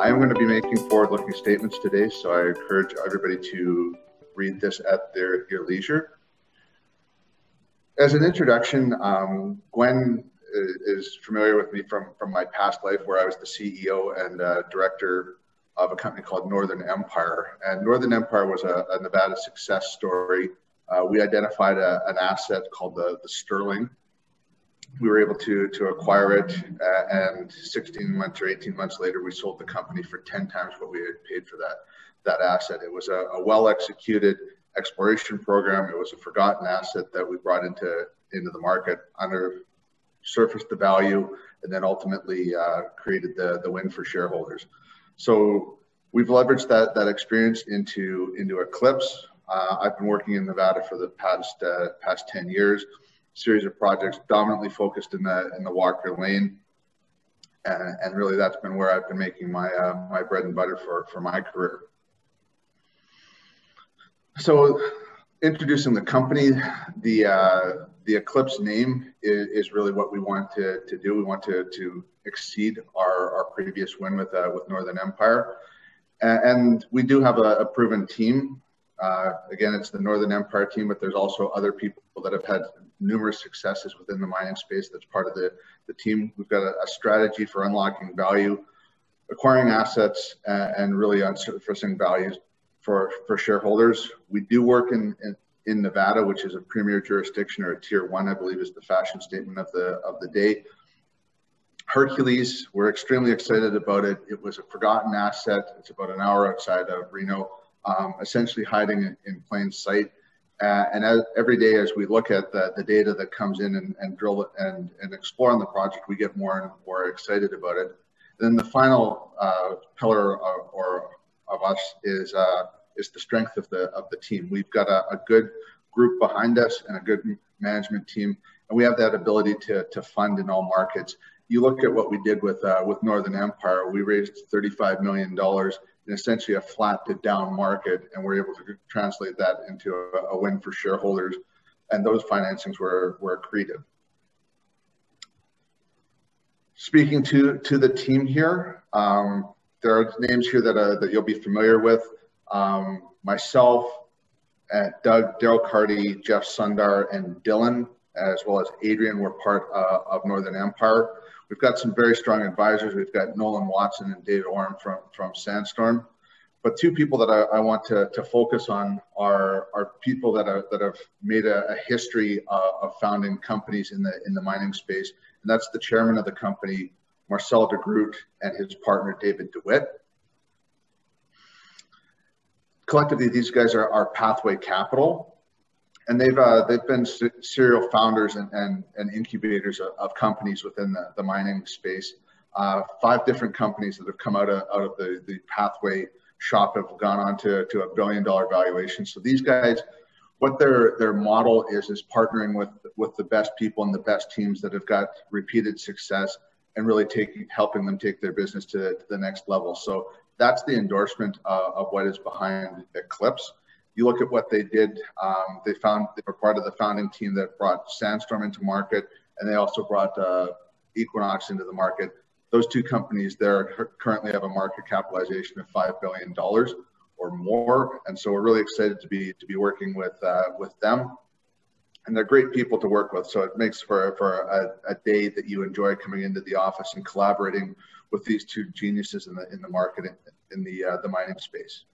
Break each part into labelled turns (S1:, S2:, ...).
S1: I am going to be making forward-looking statements today, so I encourage everybody to read this at your leisure. As an introduction, Gwen is familiar with me from my past life, where I was the CEO and director of a company called Northern Empire. And Northern Empire was a Nevada success story. We identified an asset called the Sterling. We were able to acquire it, and 16 months or 18 months later, we sold the company for 10 times what we had paid for that asset. It was a well-executed exploration program. It was a forgotten asset that we brought into the market, surfaced the value, and then ultimately created the win for shareholders. So we've leveraged that experience into Eclipse. I've been working in Nevada for the past 10 years. Series of projects dominantly focused in the Walker Lane, and really that's been where I've been making my bread and butter for my career. So, introducing the company, the Eclipse name is really what we want to do. We want to exceed our previous win with Northern Empire, and we do have a proven team. Again, it's the Northern Empire team, but there's also other people that have had numerous successes within the mining space that's part of the team. We've got a strategy for unlocking value, acquiring assets, and really surfacing values for shareholders. We do work in Nevada, which is a premier jurisdiction, or a tier 1, I believe is the fashion statement of the day. Hercules, we're extremely excited about it. It was a forgotten asset. It's about an hour outside of Reno, essentially hiding in plain sight. And every day as we look at the data that comes in and drill it and explore on the project, we get more and more excited about it. Then the final pillar of us is the strength of the team. We've got a good group behind us and a good management team, and we have that ability to fund in all markets. You look at what we did with Northern Empire. We raised $35 million in essentially a flat to down market, and we're able to translate that into a win for shareholders, and those financings were accretive. Speaking to the team here, there are names here that you'll be familiar with. Myself, Doug, Daryl Carty, Jeff Sundar, and Dylan, as well as Adrian, were part of Northern Empire. We've got some very strong advisors. We've got Nolan Watson and David Oram from Sandstorm. But two people that I want to focus on are people that have made a history of founding companies in the mining space, and that's the chairman of the company, Marcel de Groot, and his partner, David DeWitt. Collectively, these guys are Pathway Capital. And they've been serial founders and incubators of companies within the mining space. 5 different companies that have come out of the Pathway shop have gone on to $1 billion valuation. So these guys, what their model is partnering with the best people and the best teams that have got repeated success, and really helping them take their business to the next level. So that's the endorsement of what is behind Eclipse. You look at what they did. They were part of the founding team that brought Sandstorm into market, and they also brought Equinox into the market. Those two companies there currently have a market capitalization of $5 billion or more, and so we're really excited to be working with them. And they're great people to work with, so it makes for a day that you enjoy coming into the office and collaborating with these two geniuses in the market in the mining space.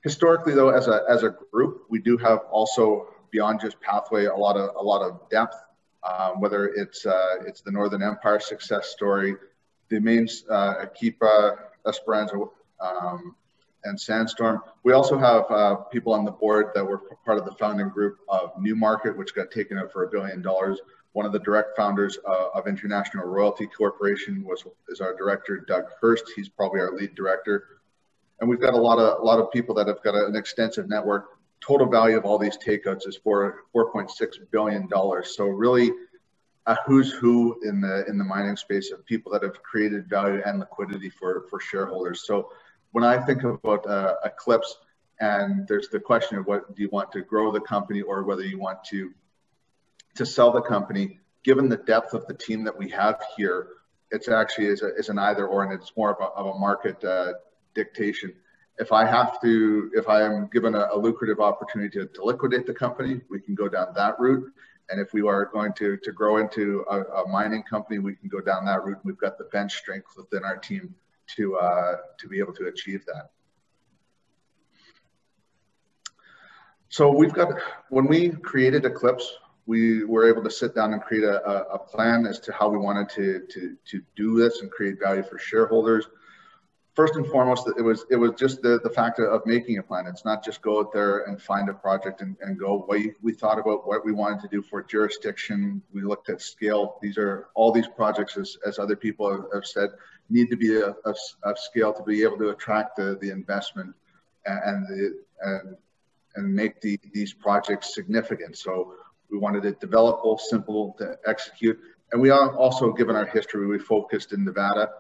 S1: Historically, though, as a group, we do have also, beyond just Pathway, a lot of depth. Whether it's the Northern Empire success story, the mains, Akipa, Esperanza, and Sandstorm. We also have people on the board that were part of the founding group of Newmarket, which got taken out for $1 billion. One of the direct founders of International Royalty Corporation is our director, Doug Hurst. He's probably our lead director. And we've got a lot of people that have got an extensive network. Total value of all these takeouts is $4.6 billion. So really a who's who in the mining space of people that have created value and liquidity for shareholders. So when I think about Eclipse, and there's the question of what do you want to grow the company or whether you want to sell the company, given the depth of the team that we have here, it's actually is an either or, and it's more of a market dictation. If I am given a lucrative opportunity to liquidate the company, we can go down that route. And if we are going to grow into a mining company, we can go down that route. We've got the bench strength within our team to be able to achieve that. So when we created Eclipse, we were able to sit down and create a plan as to how we wanted to do this and create value for shareholders. First and foremost, it was just the fact of making a plan. It's not just go out there and find a project and go. We thought about what we wanted to do for jurisdiction. We looked at scale. All these projects, as other people have said, need to be of scale to be able to attract the investment and make these projects significant. So we wanted it developable, simple to execute. And we also, given our history, we focused in Nevada.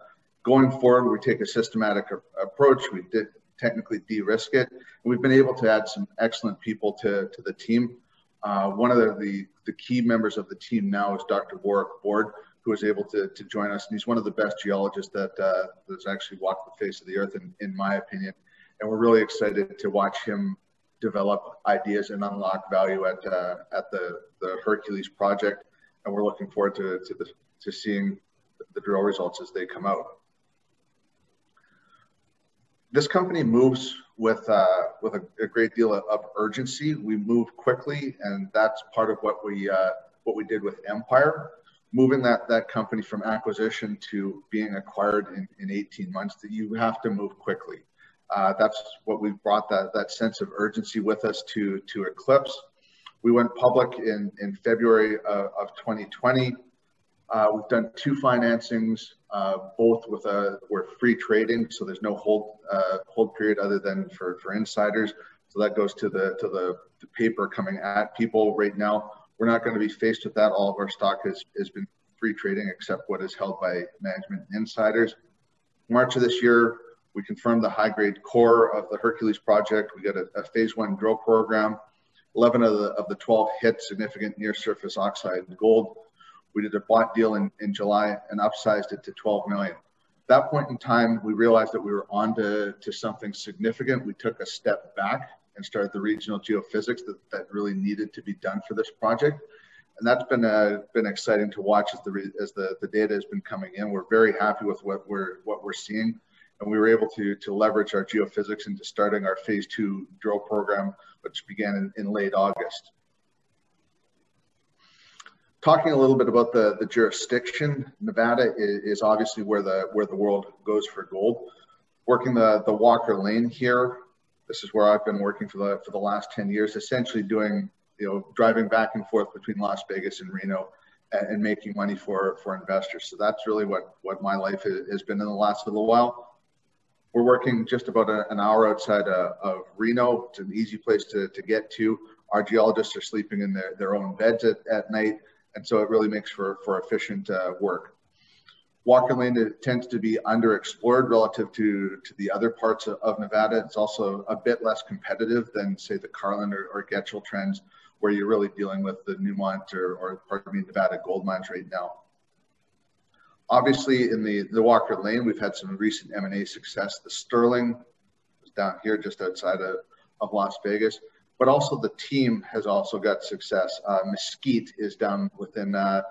S1: Going forward, we take a systematic approach. We did technically de-risk it. And we've been able to add some excellent people to the team. One of the key members of the team now is Dr. Warwick Board, who was able to join us. And he's one of the best geologists that's actually walked the face of the earth, in my opinion. And we're really excited to watch him develop ideas and unlock value at the Hercules project. And we're looking forward to seeing the drill results as they come out. This company moves with a great deal of urgency. We move quickly, and that's part of what we did with Empire, moving that company from acquisition to being acquired in 18 months. That you have to move quickly. That's what we brought that sense of urgency with us to Eclipse. We went public in February of 2020. We've done 2 financings, both we're free trading, so there's no hold period other than for insiders. So that goes to the paper coming at people right now. We're not going to be faced with that. All of our stock has been free trading except what is held by management and insiders. March of this year, we confirmed the high-grade core of the Hercules project. We got a phase 1 drill program. 11 of the 12 hit significant near-surface oxide gold. We did a bought deal in July and upsized it to 12 million. At that point in time, we realized that we were on to something significant. We took a step back and started the regional geophysics that really needed to be done for this project. And that's been exciting to watch as the data has been coming in. We're very happy with what we're seeing. And we were able to leverage our geophysics into starting our phase 2 drill program, which began in late August. Talking a little bit about the jurisdiction, Nevada is obviously where the world goes for gold. Working the Walker Lane here, this is where I've been working for the last 10 years, essentially doing, driving back and forth between Las Vegas and Reno and making money for investors. So that's really what my life has been in the last little while. We're working just about an hour outside of Reno. It's an easy place to get to. Our geologists are sleeping in their own beds at night. And so it really makes for efficient work. Walker Lane tends to be underexplored relative to the other parts of Nevada. It's also a bit less competitive than, say, the Carlin or Getchell trends, where you're really dealing with the Newmont or Nevada gold mines right now. Obviously, in the Walker Lane, we've had some recent M&A success. The Sterling is down here just outside of Las Vegas. But also the team has also got success. Mesquite is down within the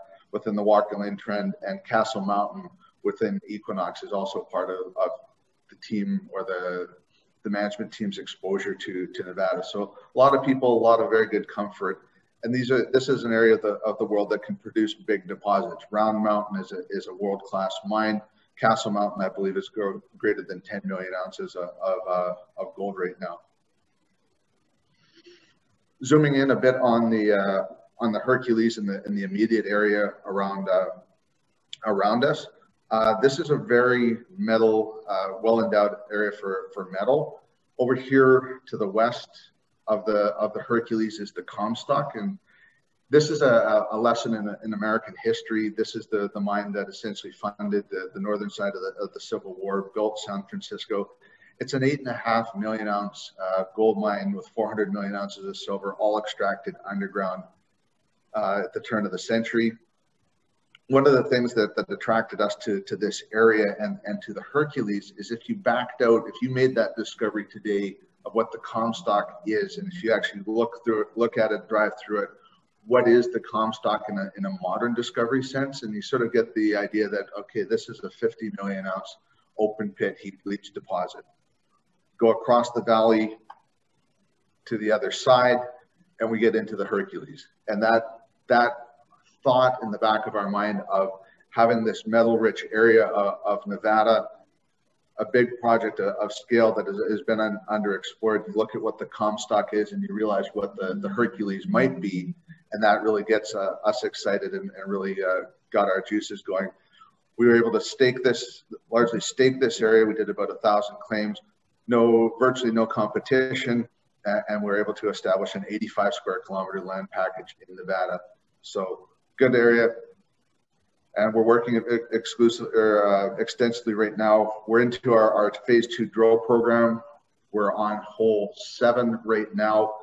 S1: Walker Lane trend, and Castle Mountain within Equinox is also part of the team or the management team's exposure to Nevada. So a lot of people, a lot of very good comfort. And this is an area of the world that can produce big deposits. Round Mountain is a world-class mine. Castle Mountain, I believe, is greater than 10 million ounces of gold right now. Zooming in a bit on the Hercules in the immediate area around us, this is a very metal, well-endowed area for metal. Over here to the west of the Hercules is the Comstock, and this is a lesson in American history. This is the mine that essentially funded the northern side of the Civil War, built San Francisco. It's an 8.5 million ounce gold mine with 400 million ounces of silver, all extracted underground at the turn of the century. one of the things that attracted us to this area and to the Hercules is if you backed out, if you made that discovery today of what the Comstock is, and if you actually look through it, look at it, drive through it, what is the Comstock in a modern discovery sense? And you sort of get the idea that, okay, this is a 50 million ounce open pit heap leach deposit. Go across the valley to the other side, and we get into the Hercules. And that thought in the back of our mind of having this metal-rich area of Nevada, a big project of scale that has been underexplored. You look at what the Comstock is, and you realize what the Hercules might be, and that really gets us excited and really got our juices going. We were able to largely stake this area. We did about 1,000 claims, virtually no competition, and we were able to establish an 85 square kilometer land package in Nevada. So good area. And we're working extensively right now. We're into our phase 2 drill program. We're on hole 7 right now.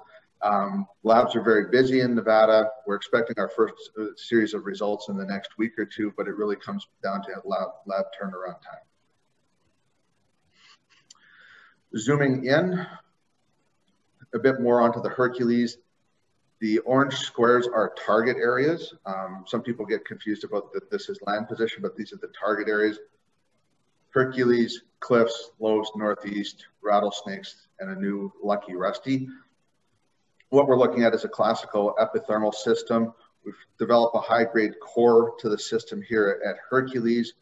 S1: Labs are very busy in Nevada. We're expecting our first series of results in the next week or two, but it really comes down to lab turnaround time. Zooming in a bit more onto the Hercules. The orange squares are target areas. Some people get confused about that this is land position, but these are the target areas. Hercules, Cliffs, Lows, Northeast, Rattlesnakes, and a new Lucky Rusty. What we're looking at is a classical epithermal system. We've developed a high-grade core to the system here at Hercules.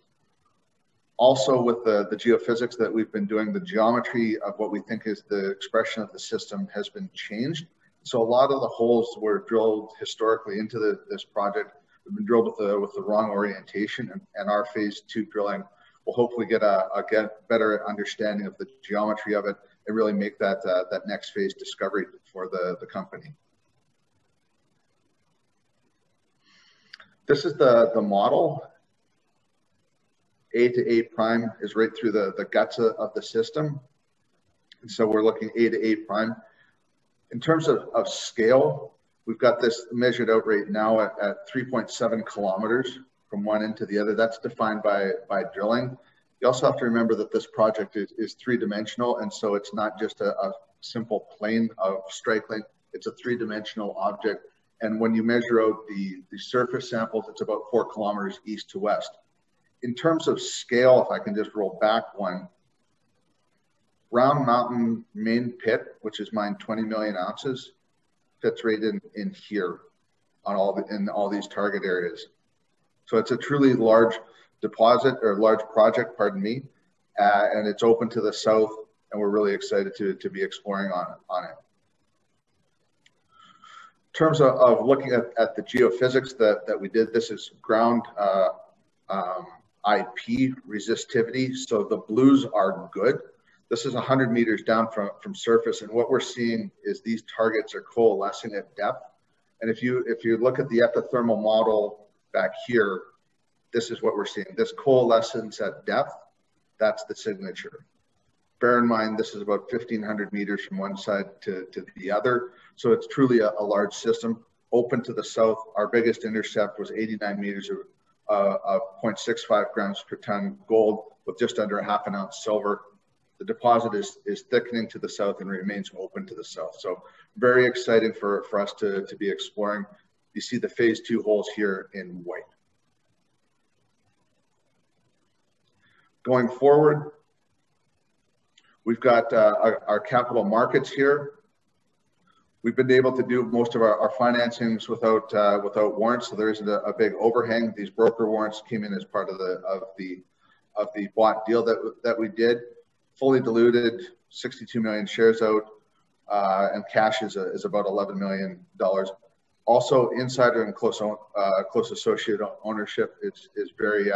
S1: Also with the geophysics that we've been doing, the geometry of what we think is the expression of the system has been changed. So a lot of the holes were drilled historically into this project have been drilled with the wrong orientation, and our phase 2 drilling will hopefully get a better understanding of the geometry of it and really make that next phase discovery for the company. This is the model. A to A prime is right through the guts of the system. And so we're looking A to A prime. In terms of scale, we've got this measured out right now at 3.7 kilometers from one end to the other. That's defined by drilling. You also have to remember that this project is three-dimensional, and so it's not just a simple plane of strike length. It's a three-dimensional object. And when you measure out the surface samples, it's about 4 kilometers east to west. In terms of scale, if I can just roll back one, Round Mountain main pit, which is mined 20 million ounces, fits right in here on all these target areas. So it's a truly large deposit or large project, pardon me, and it's open to the south, and we're really excited to be exploring on it. In terms of looking at the geophysics that we did, this is ground IP resistivity. So the blues are good. This is 100 meters down from surface, and what we're seeing is these targets are coalescing at depth. And if you look at the epithermal model back here, this is what we're seeing. This coalescence at depth, that's the signature. Bear in mind, this is about 1,500 meters from one side to the other. So it's truly a large system. Open to the south, our biggest intercept was 89 meters of 0.65 grams per ton gold with just under a half an ounce silver. The deposit is thickening to the south and remains open to the south. So very exciting for us to be exploring. You see the phase 2 holes here in white. Going forward, we've got our capital markets here. We've been able to do most of our financings without warrants, so there isn't a big overhang. These broker warrants came in as part of the bought deal that we did. Fully diluted, 62 million shares out, and cash is about $11 million. Also, insider and close associate ownership is very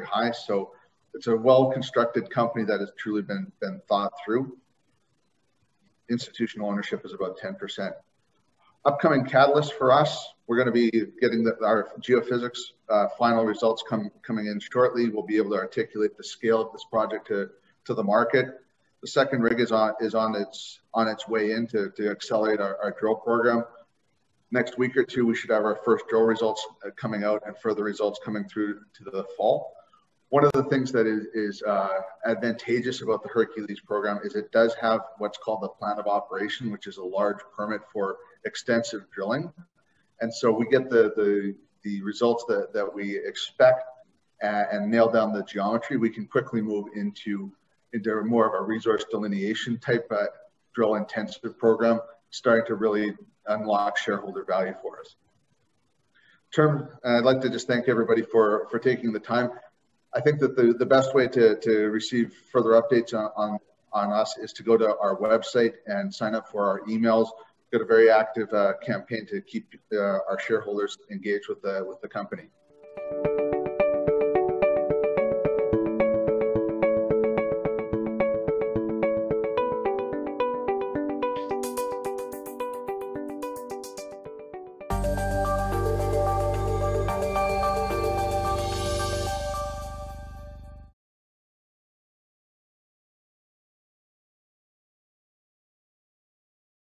S1: high. So it's a well-constructed company that has truly been thought through. Institutional ownership is about 10%. Upcoming catalysts for us, we're going to be getting our geophysics final results coming in shortly. We'll be able to articulate the scale of this project to the market. The second rig is on its way in to accelerate our drill program. Next week or two, we should have our first drill results coming out and further results coming through to the fall. One of the things that is advantageous about the Hercules program is it does have what's called the plan of operation, which is a large permit for extensive drilling. And so we get the results that we expect and nail down the geometry. We can quickly move into more of a resource delineation type drill intensive program, starting to really unlock shareholder value for us. I'd like to just thank everybody for taking the time. I think that the best way to receive further updates on us is to go to our website and sign up for our emails. We've got a very active campaign to keep our shareholders engaged with the company.